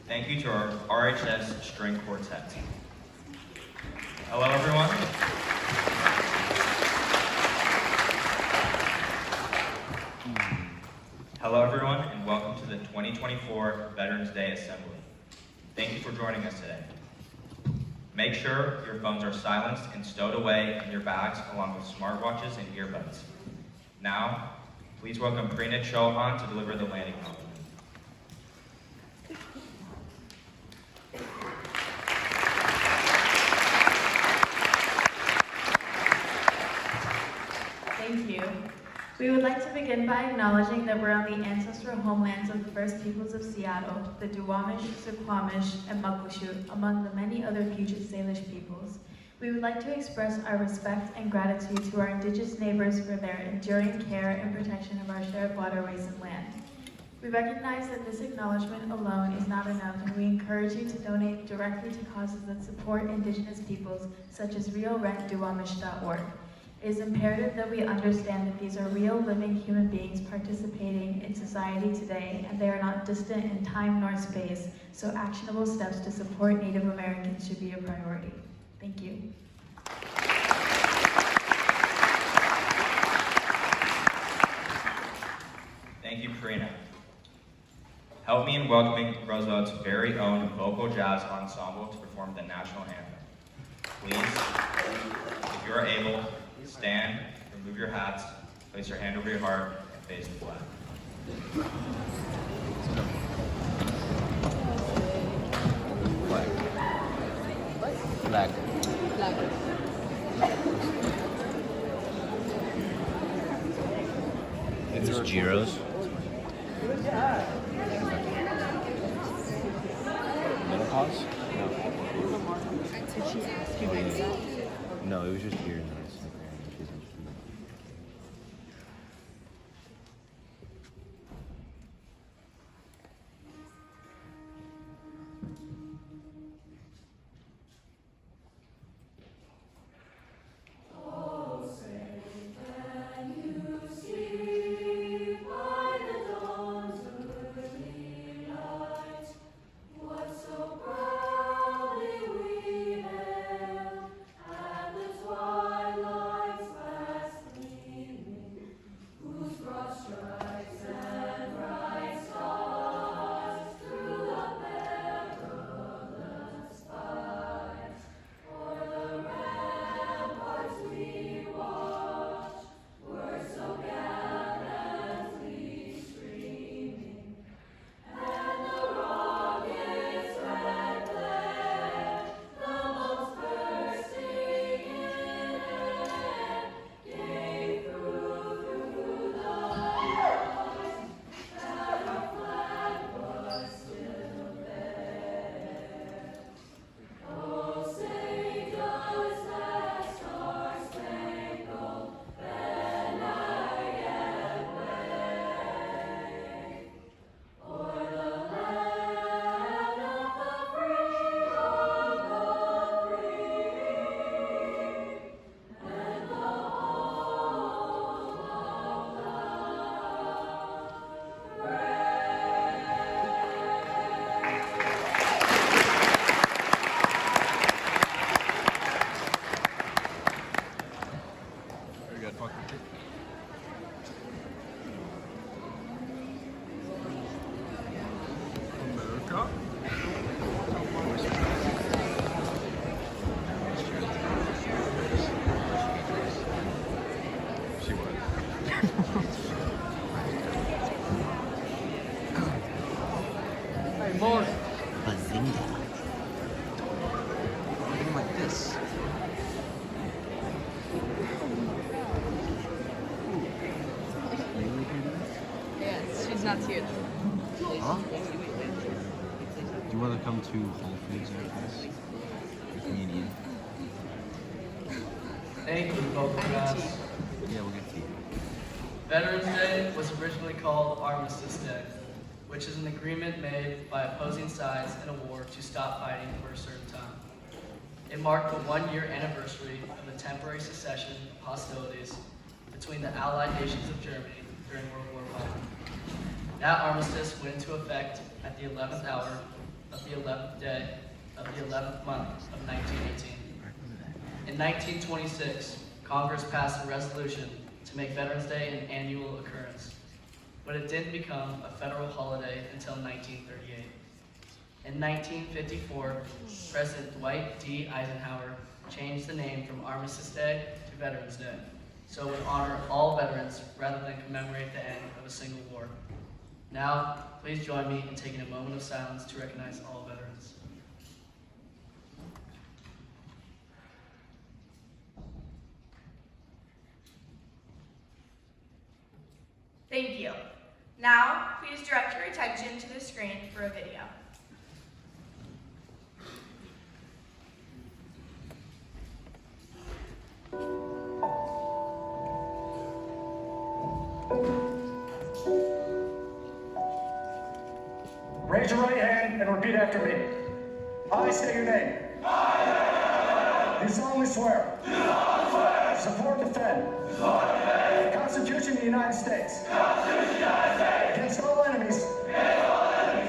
Thank you to our RHS String Quartet. Hello, everyone. Hello, everyone, and welcome to the 2024 Veterans Day Assembly. Thank you for joining us today. Make sure your phones are silenced and stowed away in your bags along with smartwatches and earbuds. Now, please welcome Priyna Chohan to deliver the landing compliment. Thank you. We would like to begin by acknowledging that we're on the ancestral homelands of the first peoples of Seattle, the Duwamish, Suquamish, and Muckleshoot, among the many other Puget Salish peoples. We would like to express our respect and gratitude to our Indigenous neighbors for their enduring care and protection of our shared waterways and land. We recognize that this acknowledgement alone is not enough, and we encourage you to donate directly to causes that support Indigenous peoples, such as realrentduwamish.org. It is imperative that we understand that these are real living human beings participating in society today, and they are not distant in time nor space, so actionable steps to support Native Americans should be a priority. Thank you. Thank you, Priyna. Help me in welcoming Roosevelt's very own vocal jazz ensemble to perform the National Anthem. Please, if you are able, stand, remove your hats, place your hand over your heart, and face the flag. Flag. It's Gero's. Menopause? No, it was just here. More. Bazinga. Something like this. Yeah, she's not here. Huh? Do you want to come to Whole Foods after this? With me and Ian? Thank you, vocal jazz. Yeah, we'll get tea. Veterans Day was originally called Armistice Day, which is an agreement made by opposing sides in a war to stop fighting for a certain time. It marked the one-year anniversary of the temporary cessation of hostilities between the Allied nations of Germany during World War I. That armistice went into effect at the 11th hour of the 11th day of the 11th month of 1918. In 1926, Congress passed a resolution to make Veterans Day an annual occurrence, but it didn't become a federal holiday until 1938. In 1954, President Dwight D. Eisenhower changed the name from Armistice Day to Veterans Day, so it would honor all veterans rather than commemorate the end of a single war. Now, please join me in taking a moment of silence to recognize all veterans. Thank you. Now, please direct your attention to the screen for a video. Raise your right hand and repeat after me. I state your name. Do solemnly swear. To support and defend. The Constitution of the United States. Against all enemies.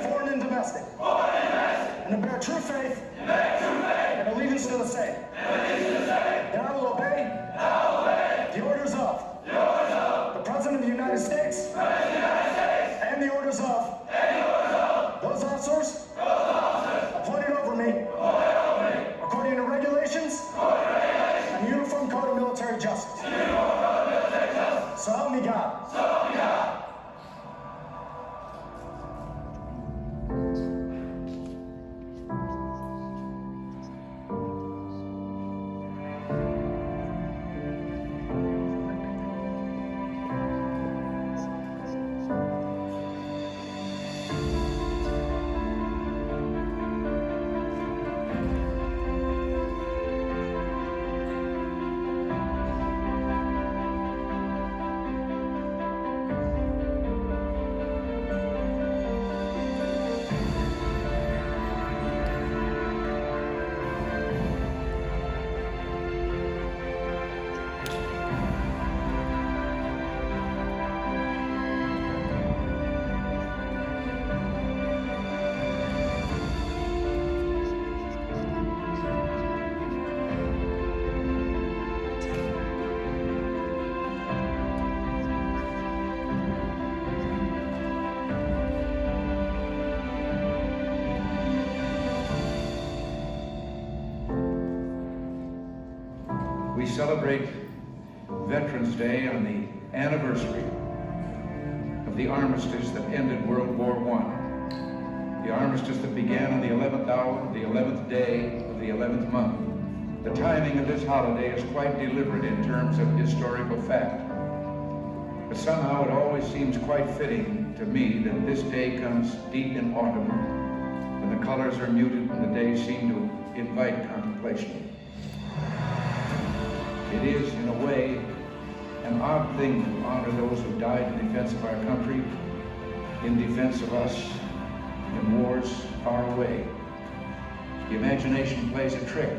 Foreign and domestic. And to bear true faith. And allegiance to the same. That I will obey. The orders of. The President of the United States. And the orders of. Those officers appointed over me according to regulations and the Uniform Code of Military Justice. So help me God. We celebrate Veterans Day on the anniversary of the armistice that ended World War I. The armistice that began on the 11th hour of the 11th day of the 11th month. The timing of this holiday is quite deliberate in terms of historical fact. But somehow it always seems quite fitting to me that this day comes deep in autumn, when the colors are muted and the days seem to invite contemplation. It is, in a way, an odd thing to honor those who died in defense of our country, in defense of us, in wars far away. The imagination plays a trick.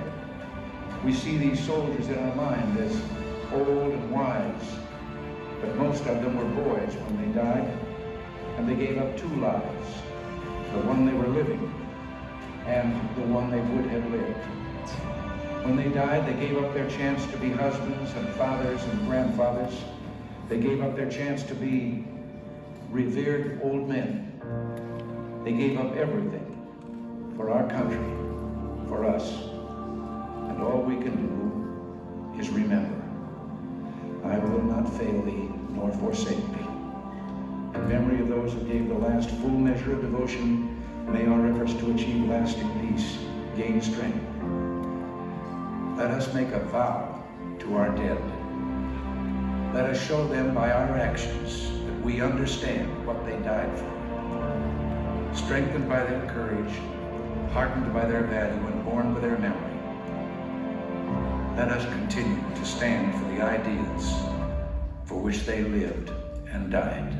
We see these soldiers in our mind as old and wise, but most of them were boys when they died, and they gave up two lives, the one they were living and the one they would have lived. When they died, they gave up their chance to be husbands and fathers and grandfathers. They gave up their chance to be revered old men. They gave up everything for our country, for us. And all we can do is remember. I will not fail thee, nor forsake thee. In memory of those who gave the last full measure of devotion, may our efforts to achieve lasting peace gain strength. Let us make a vow to our dead. Let us show them by our actions that we understand what they died for. Strengthened by their courage, heartened by their value, and born with their memory, let us continue to stand for the ideals for which they lived and died.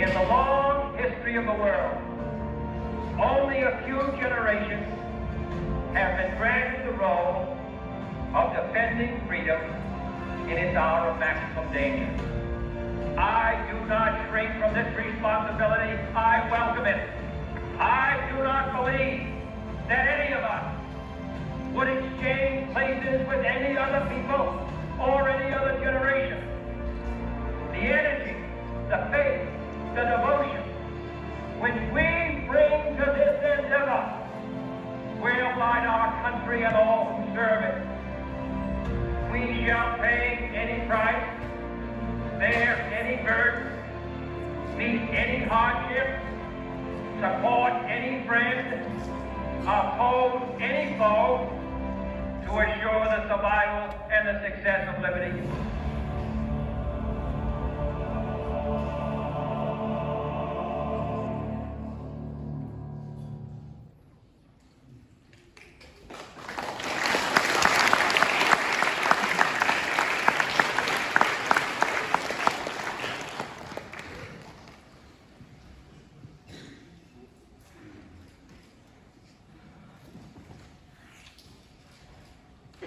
In the long history of the world, only a few generations have been granted the role of defending freedom in its hour of maximum danger. I do not shrink from this responsibility. I welcome it. I do not believe that any of us would exchange places with any other people or any other generation. The energy, the faith, the devotion which we bring to this endeavor will guide our country and all who serve it. We shall pay any price, bear any burden, meet any hardship, support any friend, oppose any foe to assure the survival and the success of liberty.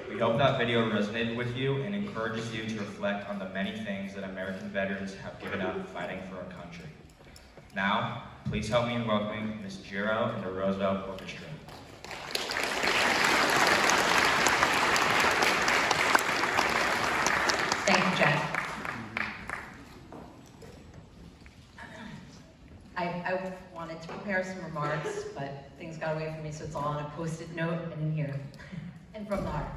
We hope that video resonated with you and encourages you to reflect on the many things that American veterans have given up fighting for our country. Now, please help me in welcoming Ms. Gero and the Roosevelt Orchestra. Thank you, Jack. I wanted to prepare some remarks, but things got away from me, so it's all on a Post-it note and in here, and from the heart.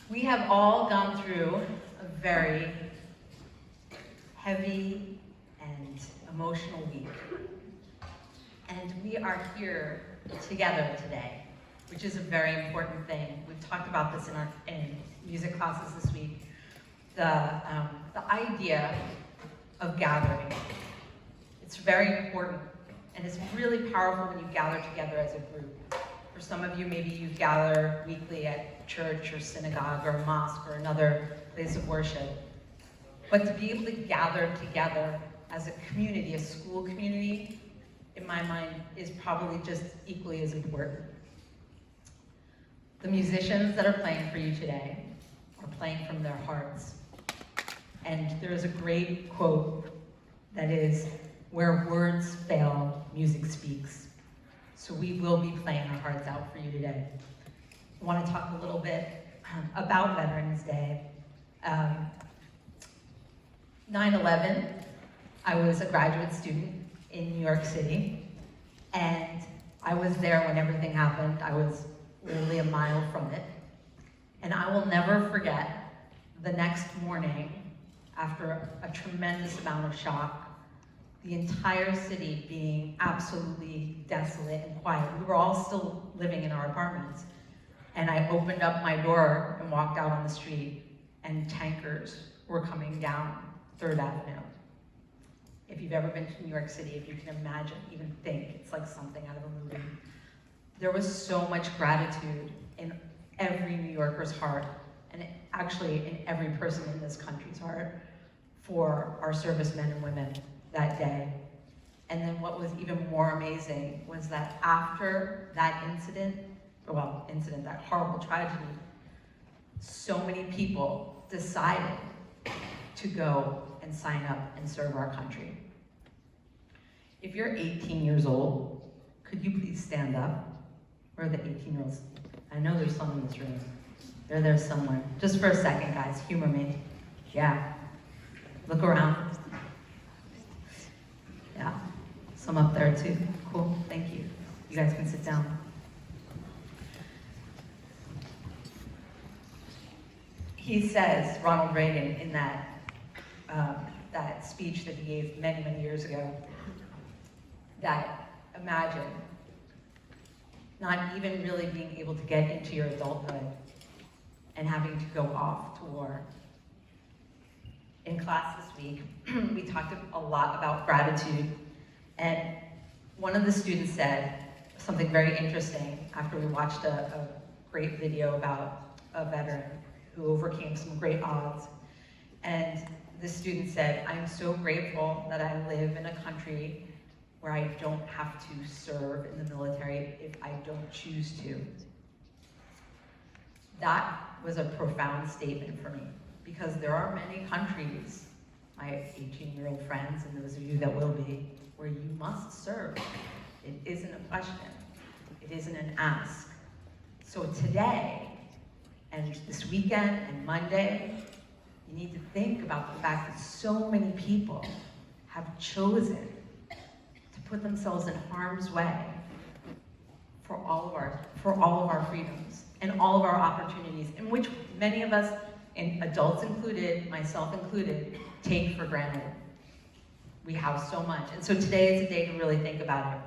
We have all gone through a very heavy and emotional week. And we are here together today, which is a very important thing. We've talked about this in music classes this week. The idea of gathering. It's very important, and it's really powerful when you gather together as a group. For some of you, maybe you gather weekly at church or synagogue or mosque or another place of worship. But to be able to gather together as a community, a school community, in my mind, is probably just equally as important. The musicians that are playing for you today are playing from their hearts. And there is a great quote that is, "Where words fail, music speaks." So we will be playing our hearts out for you today. I want to talk a little bit about Veterans Day. 9/11, I was a graduate student in New York City, and I was there when everything happened. I was literally a mile from it. And I will never forget the next morning, after a tremendous amount of shock, the entire city being absolutely desolate and quiet. We were all still living in our apartments. And I opened up my door and walked out on the street, and tankers were coming down 3rd Avenue. If you've ever been to New York City, if you can imagine, even think, it's like something out of a movie. There was so much gratitude in every New Yorker's heart, and actually in every person in this country's heart, for our servicemen and women that day. And then what was even more amazing was that after that incident, that horrible tragedy, so many people decided to go and sign up and serve our country. If you're 18 years old, could you please stand up? Where are the 18-year-olds? I know there's some in this room. They're there somewhere. Just for a second, guys, humor me. Yeah. Look around. Yeah. Some up there too. Cool, thank you. You guys can sit down. He says, Ronald Reagan, in that speech that he gave many, many years ago, that imagine not even really being able to get into your adulthood and having to go off to war. In class this week, we talked a lot about gratitude, and one of the students said something very interesting after we watched a great video about a veteran who overcame some great odds. And the student said, "I'm so grateful that I live in a country where I don't have to serve in the military if I don't choose to." That was a profound statement for me, because there are many countries, my 18-year-old friends and those of you that will be, where you must serve. It isn't a question. It isn't an ask. So today, and this weekend and Monday, you need to think about the fact that so many people have chosen to put themselves in harm's way for all of our freedoms and all of our opportunities, in which many of us, and adults included, myself included, take for granted. We have so much. And so today is a day to really think about it.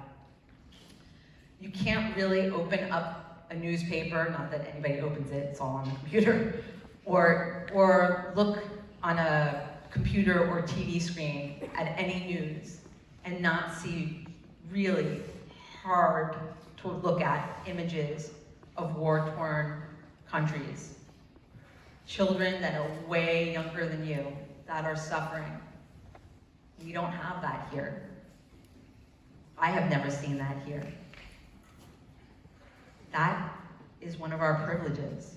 You can't really open up a newspaper, not that anybody opens it, it's all on the computer, or look on a computer or TV screen at any news and not see really hard to look at images of war-torn countries. Children that are way younger than you that are suffering. We don't have that here. I have never seen that here. That is one of our privileges.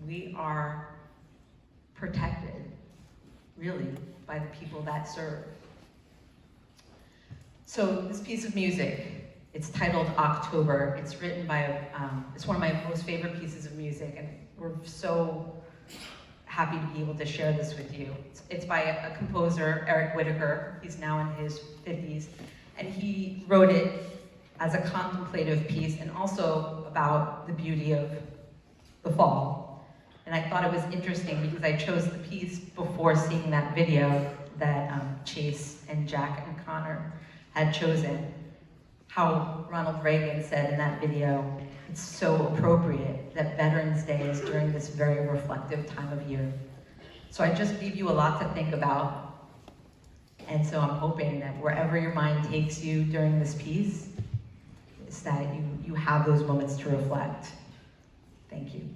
We are protected, really, by the people that serve. So this piece of music, it's titled October. It's written by, it's one of my most favorite pieces of music, and we're so happy to be able to share this with you. It's by a composer, Eric Whitaker. He's now in his 50s, and he wrote it as a contemplative piece and also about the beauty of the fall. And I thought it was interesting because I chose the piece before seeing that video that Chase and Jack and Connor had chosen. How Ronald Reagan said in that video, it's so appropriate that Veterans Day is during this very reflective time of year. So I just gave you a lot to think about. And so I'm hoping that wherever your mind takes you during this piece, is that you have those moments to reflect. Thank you.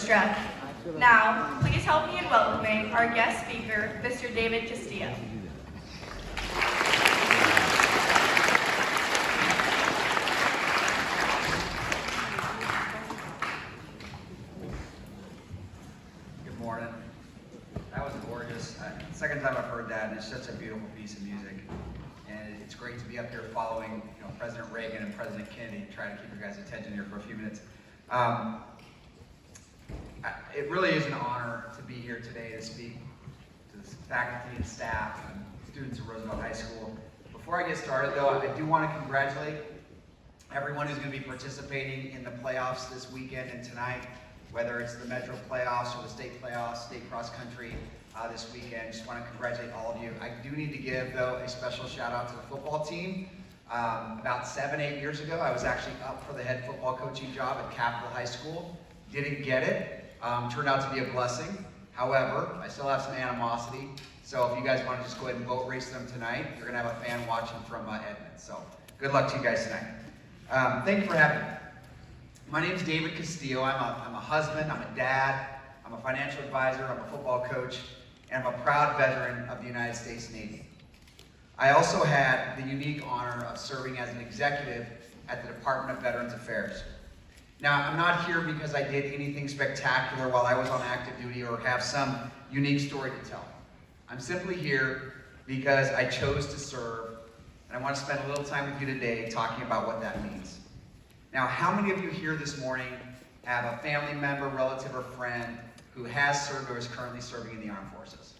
orchestra. Now, please help me in welcoming our guest speaker, Mr. David Castillo. Good morning. That was gorgeous. Second time I've heard that, and it's such a beautiful piece of music. And it's great to be up here following, President Reagan and President Kennedy, try to keep your guys' attention here for a few minutes. It really is an honor to be here today to speak to the faculty and staff and students of Roosevelt High School. Before I get started, though, I do want to congratulate everyone who's going to be participating in the playoffs this weekend and tonight, whether it's the Metro playoffs or the state playoffs, state cross country this weekend. Just want to congratulate all of you. I do need to give, though, a special shout out to the football team. About 7-8 years ago, I was actually up for the head football coaching job at Capital High School. Didn't get it. Turned out to be a blessing. However, I still have some animosity. So if you guys want to just go ahead and vote race them tonight, you're going to have a fan watching from Edmond. So good luck to you guys tonight. Thank you for having me. My name is David Castillo. I'm a husband, I'm a dad, I'm a financial advisor, I'm a football coach, and I'm a proud veteran of the United States Navy. I also had the unique honor of serving as an executive at the Department of Veterans Affairs. Now, I'm not here because I did anything spectacular while I was on active duty or have some unique story to tell. I'm simply here because I chose to serve, and I want to spend a little time with you today talking about what that means. Now, how many of you here this morning have a family member, relative, or friend who has served or is currently serving in the armed forces?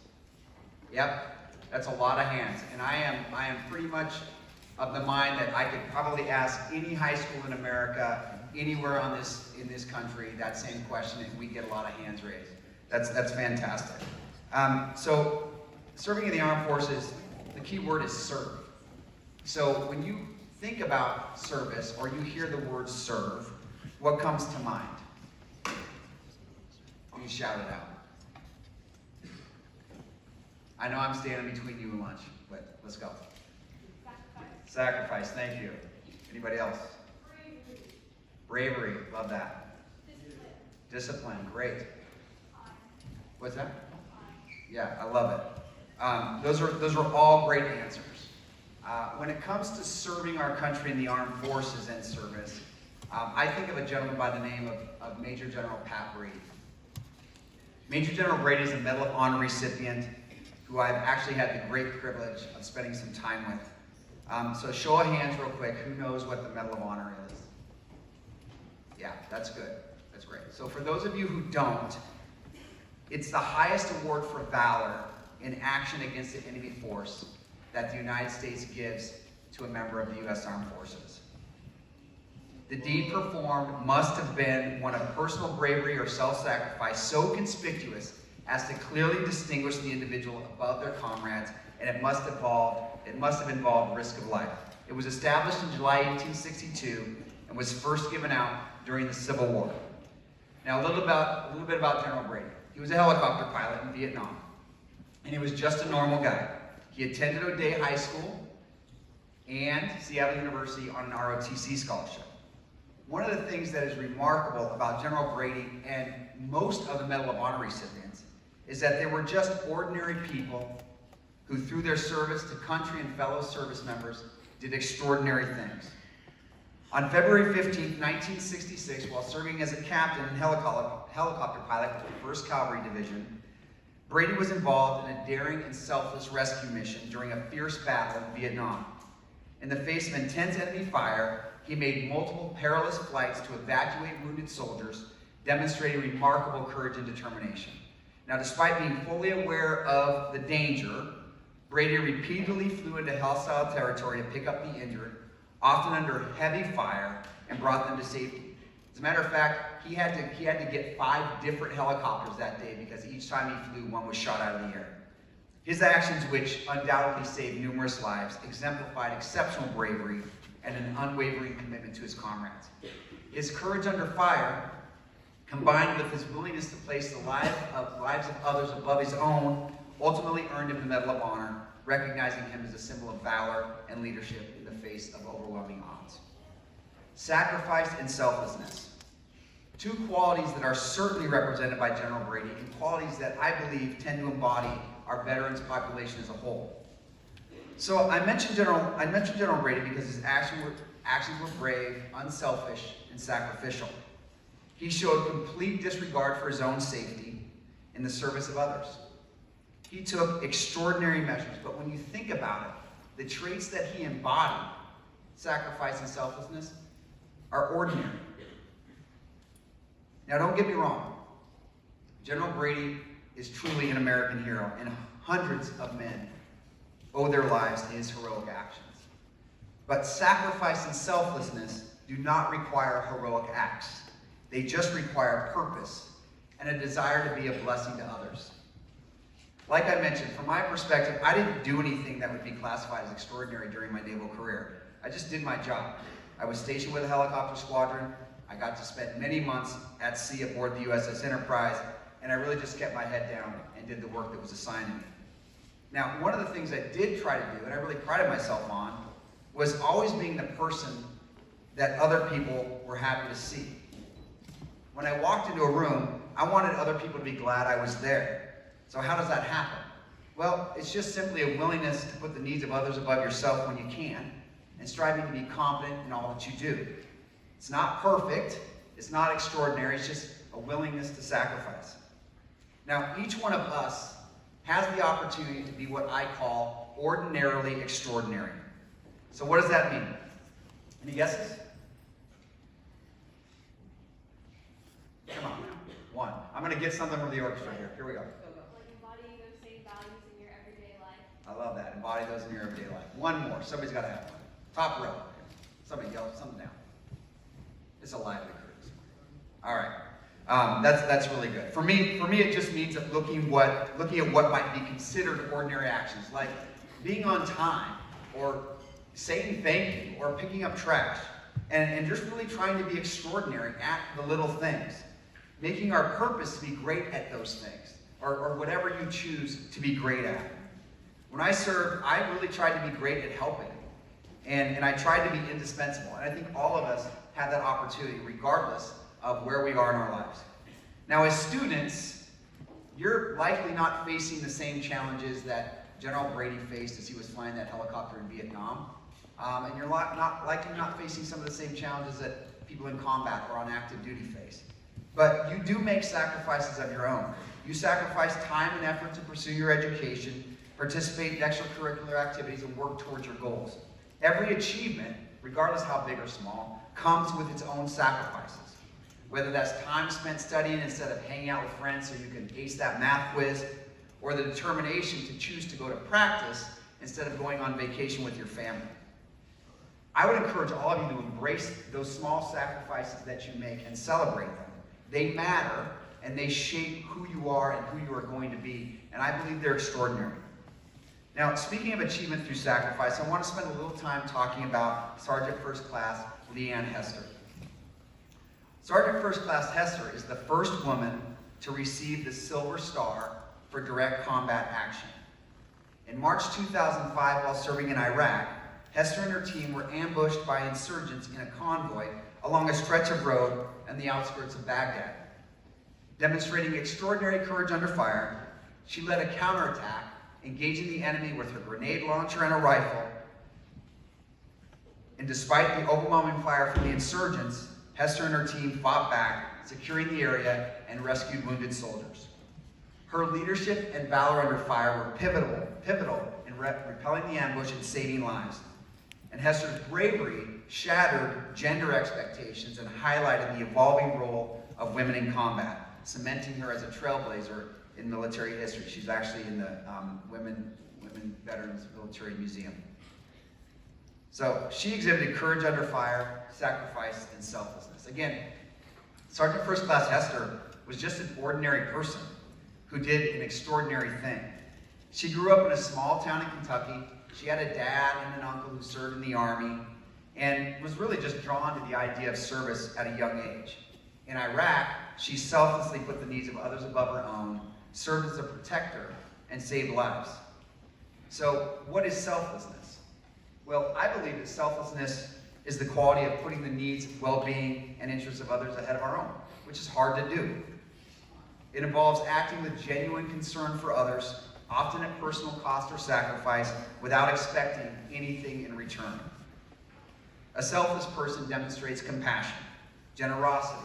Yep, that's a lot of hands. And I am pretty much of the mind that I could probably ask any high school in America, anywhere in this country, that same question, and we get a lot of hands raised. That's fantastic. So, serving in the armed forces, the key word is serve. So when you think about service, or you hear the word serve, what comes to mind? You shout it out. I know I'm standing between you and lunch, but let's go. Sacrifice, thank you. Anybody else? Bravery, love that. Discipline, great. What's that? Yeah, I love it. Those are all great answers. When it comes to serving our country in the armed forces and service, I think of a gentleman by the name of Major General Pat Brady. Major General Brady is a Medal of Honor recipient who I've actually had the great privilege of spending some time with. So show of hands real quick, who knows what the Medal of Honor is? Yeah, that's good. That's great. So for those of you who don't, it's the highest award for valor in action against the enemy force that the United States gives to a member of the U.S. Armed Forces. The deed performed must have been one of personal bravery or self-sacrifice so conspicuous as to clearly distinguish the individual above their comrades, and it must have involved risk of life. It was established in July 1862 and was first given out during the Civil War. Now, a little bit about General Brady. He was a helicopter pilot in Vietnam, and he was just a normal guy. He attended O'Day High School and Seattle University on an ROTC scholarship. One of the things that is remarkable about General Brady and most of the Medal of Honor recipients is that they were just ordinary people who, through their service to country and fellow service members, did extraordinary things. On February 15, 1966, while serving as a captain and helicopter pilot with the 1st Cavalry Division, Brady was involved in a daring and selfless rescue mission during a fierce battle in Vietnam. In the face of intense enemy fire, he made multiple perilous flights to evacuate wounded soldiers, demonstrating remarkable courage and determination. Now, despite being fully aware of the danger, Brady repeatedly flew into hostile territory to pick up the injured, often under heavy fire, and brought them to safety. As a matter of fact, he had to get 5 different helicopters that day because each time he flew, one was shot out of the air. His actions, which undoubtedly saved numerous lives, exemplified exceptional bravery and an unwavering commitment to his comrades. His courage under fire, combined with his willingness to place the lives of others above his own, ultimately earned him the Medal of Honor, recognizing him as a symbol of valor and leadership in the face of overwhelming odds. Sacrifice and selflessness. Two qualities that are certainly represented by General Brady, and qualities that I believe tend to embody our veterans population as a whole. So I mentioned General Brady because his actions were brave, unselfish, and sacrificial. He showed complete disregard for his own safety in the service of others. He took extraordinary measures, but when you think about it, the traits that he embodied, sacrifice and selflessness, are ordinary. Now don't get me wrong, General Brady is truly an American hero, and hundreds of men owe their lives to his heroic actions. But sacrifice and selflessness do not require heroic acts. They just require purpose and a desire to be a blessing to others. Like I mentioned, from my perspective, I didn't do anything that would be classified as extraordinary during my naval career. I just did my job. I was stationed with a helicopter squadron. I got to spend many months at sea aboard the USS Enterprise, and I really just kept my head down and did the work that was assigned to me. Now, one of the things I did try to do, and I really prided myself on, was always being the person that other people were happy to see. When I walked into a room, I wanted other people to be glad I was there. So how does that happen? Well, it's just simply a willingness to put the needs of others above yourself when you can, and striving to be competent in all that you do. It's not perfect, it's not extraordinary, it's just a willingness to sacrifice. Now, each one of us has the opportunity to be what I call ordinarily extraordinary. So what does that mean? Any guesses? Come on now. One. I'm going to get something from the orchestra here. Here we go. Like embodying those same values in your everyday life. I love that. Embody those in your everyday life. One more. Somebody's got to have one. Top row. Somebody yell something down. It's a lively crew. All right. That's really good. For me, it just means looking at what might be considered ordinary actions, like being on time, or saying thank you, or picking up trash, and just really trying to be extraordinary at the little things, making our purpose to be great at those things, or whatever you choose to be great at. When I served, I really tried to be great at helping, and I tried to be indispensable, and I think all of us have that opportunity regardless of where we are in our lives. Now, as students, you're likely not facing the same challenges that General Brady faced as he was flying that helicopter in Vietnam. And you're likely not facing some of the same challenges that people in combat or on active duty face. But you do make sacrifices of your own. You sacrifice time and effort to pursue your education, participate in extracurricular activities, and work towards your goals. Every achievement, regardless how big or small, comes with its own sacrifices. Whether that's time spent studying instead of hanging out with friends so you can ace that math quiz, or the determination to choose to go to practice instead of going on vacation with your family. I would encourage all of you to embrace those small sacrifices that you make and celebrate them. They matter, and they shape who you are and who you are going to be, and I believe they're extraordinary. Now, speaking of achievement through sacrifice, I want to spend a little time talking about Sergeant First Class Leanne Hester. Sergeant First Class Hester is the first woman to receive the Silver Star for direct combat action. In March 2005, while serving in Iraq, Hester and her team were ambushed by insurgents in a convoy along a stretch of road on the outskirts of Baghdad. Demonstrating extraordinary courage under fire, she led a counterattack, engaging the enemy with her grenade launcher and a rifle. And despite the overwhelming fire from the insurgents, Hester and her team fought back, securing the area and rescued wounded soldiers. Her leadership and valor under fire were pivotal in repelling the ambush and saving lives. And Hester's bravery shattered gender expectations and highlighted the evolving role of women in combat, cementing her as a trailblazer in military history. She's actually in the Women Veterans Military Museum. So she exhibited courage under fire, sacrifice, and selflessness. Again, Sergeant First Class Hester was just an ordinary person who did an extraordinary thing. She grew up in a small town in Kentucky. She had a dad and an uncle who served in the Army, and was really just drawn to the idea of service at a young age. In Iraq, she selflessly put the needs of others above her own, served as a protector, and saved lives. So, what is selflessness? Well, I believe that selflessness is the quality of putting the needs, well-being, and interests of others ahead of our own, which which is hard to do. It involves acting with genuine concern for others, often at personal cost or sacrifice, without expecting anything in return. A selfless person demonstrates compassion, generosity,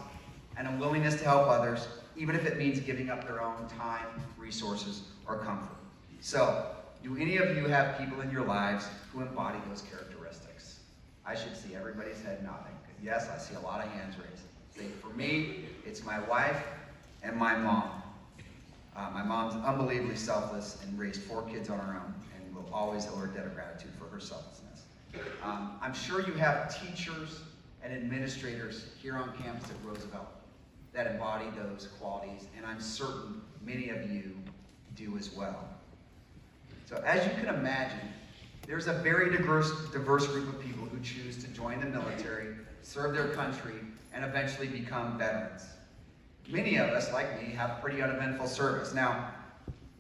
and a willingness to help others, even if it means giving up their own time, resources, or comfort. So, do any of you have people in your lives who embody those characteristics? I should see everybody's head nodding. Yes, I see a lot of hands raised. Say, for me, it's my wife and my mom. My mom's unbelievably selfless and raised 4 kids on her own, and will always owe her a debt of gratitude for her selflessness. I'm sure you have teachers and administrators here on campus at Roosevelt that embody those qualities, and I'm certain many of you do as well. So as you can imagine, there's a very diverse group of people who choose to join the military, serve their country, and eventually become veterans. Many of us, like me, have pretty uneventful service. Now,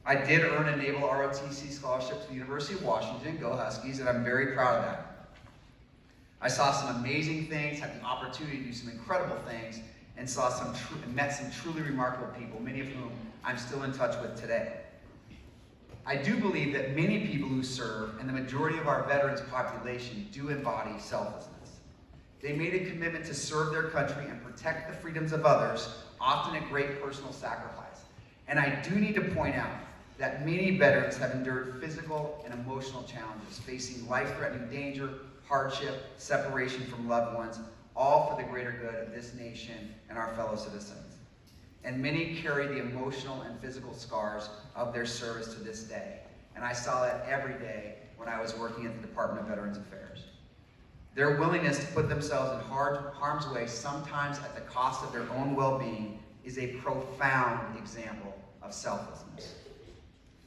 I did earn a Naval ROTC scholarship to the University of Washington, go Huskies, and I'm very proud of that. I saw some amazing things, had the opportunity to do some incredible things, and met some truly remarkable people, many of whom I'm still in touch with today. I do believe that many people who serve, and the majority of our veterans population, do embody selflessness. They made a commitment to serve their country and protect the freedoms of others, often at great personal sacrifice. And I do need to point out that many veterans have endured physical and emotional challenges, facing life-threatening danger, hardship, separation from loved ones, all for the greater good of this nation and our fellow citizens. And many carry the emotional and physical scars of their service to this day. And I saw that every day when I was working at the Department of Veterans Affairs. Their willingness to put themselves in harm's way, sometimes at the cost of their own well-being, is a profound example of selflessness.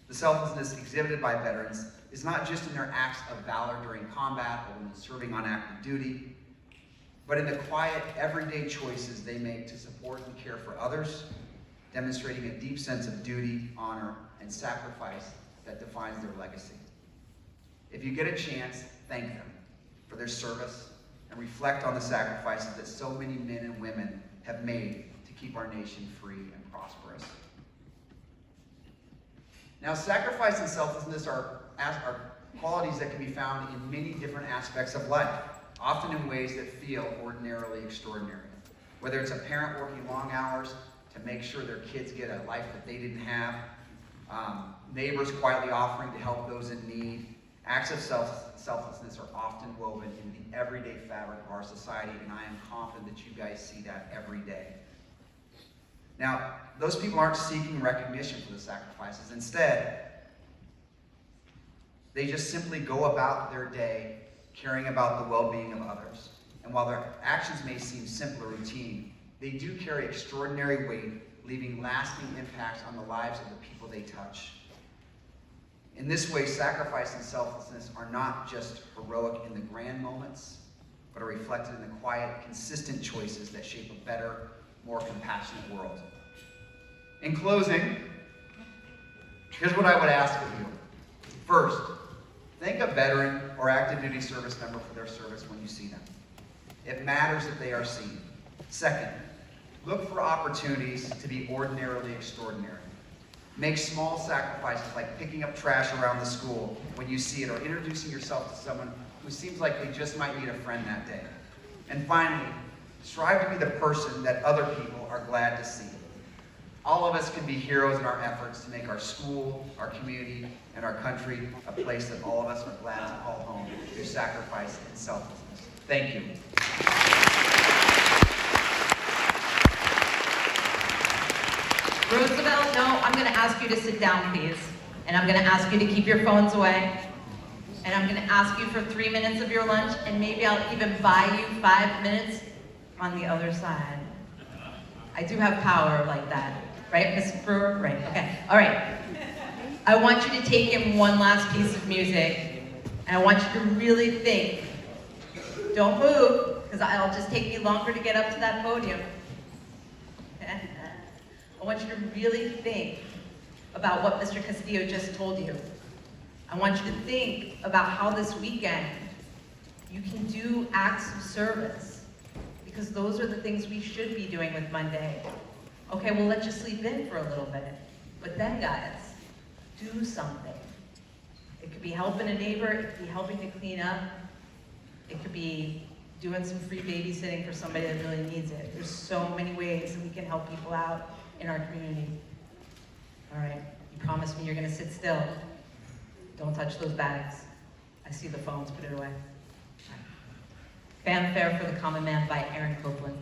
The selflessness exhibited by veterans is not just in their acts of valor during combat or when serving on active duty, but in the quiet, everyday choices they make to support and care for others, demonstrating a deep sense of duty, honor, and sacrifice that defines their legacy. If you get a chance, thank them for their service and reflect on the sacrifices that so many men and women have made to keep our nation free and prosperous. Now, sacrifice and selflessness are qualities that can be found in many different aspects of life, often in ways that feel ordinarily extraordinary. Whether it's a parent working long hours to make sure their kids get a life that they didn't have, neighbors quietly offering to help those in need, acts of selflessness are often woven in the everyday fabric of our society, and I am confident that you guys see that every day. Now, those people aren't seeking recognition for the sacrifices. Instead, they just simply go about their day caring about the well-being of others. And while their actions may seem simple or routine, they do carry extraordinary weight, leaving lasting impacts on the lives of the people they touch. In this way, sacrifice and selflessness are not just heroic in the grand moments, but are reflected in the quiet, consistent choices that shape a better, more compassionate world. In closing, here's what I would ask of you. First, thank a veteran or active duty service member for their service when you see them. It matters that they are seen. Second, look for opportunities to be ordinarily extraordinary. Make small sacrifices like picking up trash around the school when you see it, or introducing yourself to someone who seems like they just might need a friend that day. And finally, strive to be the person that other people are glad to see. All of us can be heroes in our efforts to make our school, our community, and our country a place that all of us are glad to call home through sacrifice and selflessness. Thank you. Roosevelt, no, I'm going to ask you to sit down, please. And I'm going to ask you to keep your phones away. And I'm going to ask you for 3 minutes of your lunch, and maybe I'll even buy you 5 minutes on the other side. I do have power like that. Right, Ms. Brewer? Right, okay. All right. I want you to take in one last piece of music, and I want you to really think. Don't move, because it'll just take me longer to get up to that podium. I want you to really think about what Mr. Castillo just told you. I want you to think about how this weekend you can do acts of service. because those are the things we should be doing with Monday. Okay, we'll let you sleep in for a little bit, but then guys, do something. It could be helping a neighbor, it could be helping to clean up, it could be doing some free babysitting for somebody that really needs it. There's so many ways that we can help people out in our community. All right, you promise me you're gonna sit still. Don't touch those bags. I see the phones, put it away. Fanfare for the Common Man by Aaron Copeland.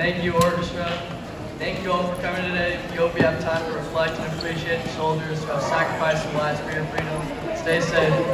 Thank you, orchestra. Thank you all for coming today. We hope you have time to reflect and appreciate the soldiers who have sacrificed their lives for your freedom. Stay safe.